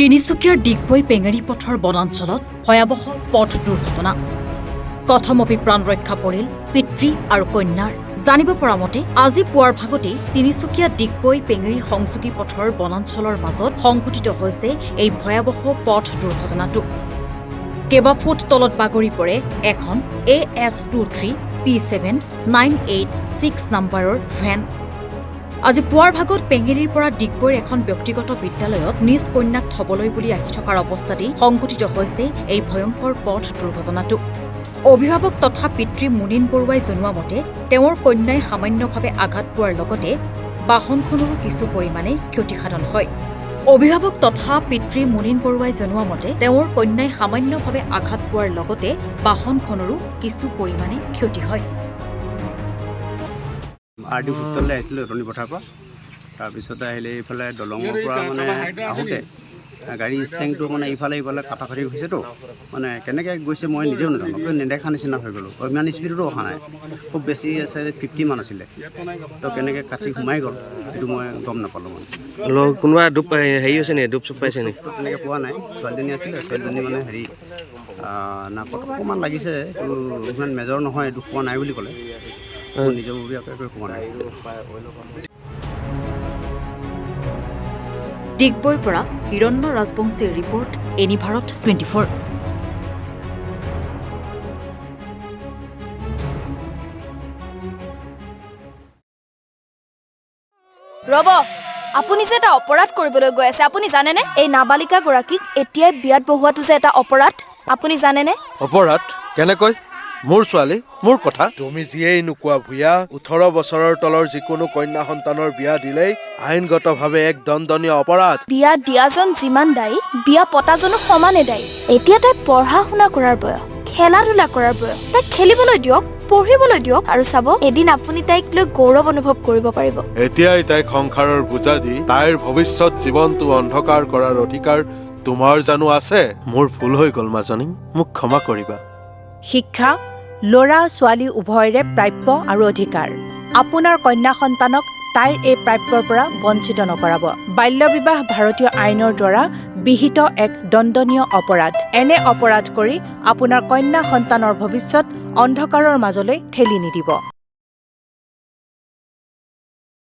তিনিচুকীয়াৰ ডিগবৈ পেঙেৰী পথৰ বনাঞ্চলত ভয়াৱহ পথ দুৰ্ঘটনা। কথমপি প্ৰাণ ৰক্ষা পৰিল পিতৃ আৰু কন্যাৰ। জানিব পৰা মতে আজি পুৱাৰ ভাগতেই তিনিচুকীয়া ডিগবৈ পেঙেৰী সংযোগী পথৰ বনাঞ্চলৰ মাজত সংঘটিত হৈছে এই ভয়াৱহ পথ দুৰ্ঘটনাটো। কেইবা ফুট তলত বাগৰি পৰে এখন AS23 P7986 নম্বৰৰ ভেন। আজি পুৱাৰ ভাগত পেঙেৰীৰ পৰা ডিগবৈৰ এখন ব্যক্তিগত বিদ্যালয়ত নিজ কন্যাক থবলৈ বুলি আহি থকাৰ অৱস্থাতেই সংঘটিত হৈছে এই ভয়ংকৰ পথ দুৰ্ঘটনাটো। অভিভাৱক তথা পিতৃ মুনীন বৰুৱাই জনোৱা মতে তেওঁৰ কন্যাই সামান্যভাৱে আঘাত পোৱাৰ লগতে বাহনখনৰো কিছু পৰিমাণে ক্ষতিসাধন হয়। অভিভাৱক তথা পিতৃ মুনীন বৰুৱাই জনোৱা মতে তেওঁৰ কন্যাই সামান্যভাৱে আঘাত পোৱাৰ লগতে বাহনখনৰো কিছু পৰিমাণে ক্ষতি হয়। RD হোষ্টেললৈ আহিছিলোঁ ৰতনী পথাৰৰ পৰা। তাৰপিছতে আহিলে এইফালে দলঙৰ পৰা মানে আহোঁতে গাড়ী ষ্টেংটো মানে ইফালে কাটাকাটি হৈছেতো, মানে কেনেকৈ গৈছে মই নিজেও নাজানো, নেদেখা নিচিনা হৈ গ'লোঁ। ইমান স্পীডতো অহা নাই, খুব বেছি আছে 50 মান আছিলে। তো কেনেকৈ কাটি সোমাই গ'ল সেইটো মই গম নাপালোঁ। মানে কোনোবা ডুব হেৰি হৈছে নি, ডুব চুপ পাইছে নি? তেনেকৈ পোৱা নাই। ছোৱালীজনী আছিলে, ছোৱালীজনী মানে হেৰি নাকত অকণমান লাগিছে, এইটো ইমান মেজৰ নহয়, দুখ পোৱা নাই বুলি ক'লে। নিজৰ একো পোৱা নাই। ডিগবৈৰ পৰা হিৰণ্য ৰাজবংশীৰ ৰিপৰ্ট, এনি ভাৰত 24। ৰব, আপুনি যে এটা অপৰাধ কৰিবলৈ গৈ আছে, আপুনি জানেনে? এই নাবালিকা গৰাকীক এতিয়াই বিয়াত বহোৱাটো যে এটা অপৰাধ, আপুনি জানেনে? অপৰাধ কেনেকৈ? মোৰ ছোৱালী, মোৰ কথা। তুমি যিয়েই নোকোৱা ভূঞা, 18 বছৰৰ তলৰ যিকোনো কন্যা সন্তানৰ বিয়া দিলেই আইনগতভাৱে এক দণ্ডনীয় অপৰাধ। বিয়া দিয়াজন যিমান দায়ী, বিয়া পতাজনো সমানে দায়ী। এতিয়া তাই পঢ়া শুনা কৰাৰ বয়স, খেলা ধূলা কৰাৰ বয়স। তাইক খেলিবলৈ দিয়ক, পঢ়িবলৈ দিয়ক, আৰু চাব এদিন আপুনি তাইক লৈ গৌৰৱ অনুভৱ কৰিব পাৰিব। এতিয়াই তাইক সংসাৰৰ বোজা দি তাইৰ ভৱিষ্যত জীৱনটো অন্ধকাৰ কৰাৰ অধিকাৰ তোমাৰ জানো আছে? মোৰ ভুল হৈ গ'ল মাজনী, মোক ক্ষমা কৰিবা। শিক্ষা ল'ৰা ছোৱালী উভয়ৰে প্ৰাপ্য আৰু অধিকাৰ। আপোনাৰ কন্যা সন্তানক তাইৰ এই প্ৰাপ্যৰ পৰা বঞ্চিত নকৰাব। বাল্য বিবাহ ভাৰতীয় আইনৰ দ্বাৰা বিহিত এক দণ্ডনীয় অপৰাধ। এনে অপৰাধ কৰি আপোনাৰ কন্যা সন্তানৰ ভৱিষ্যত অন্ধকাৰৰ মাজলৈ ঠেলি নিদিব।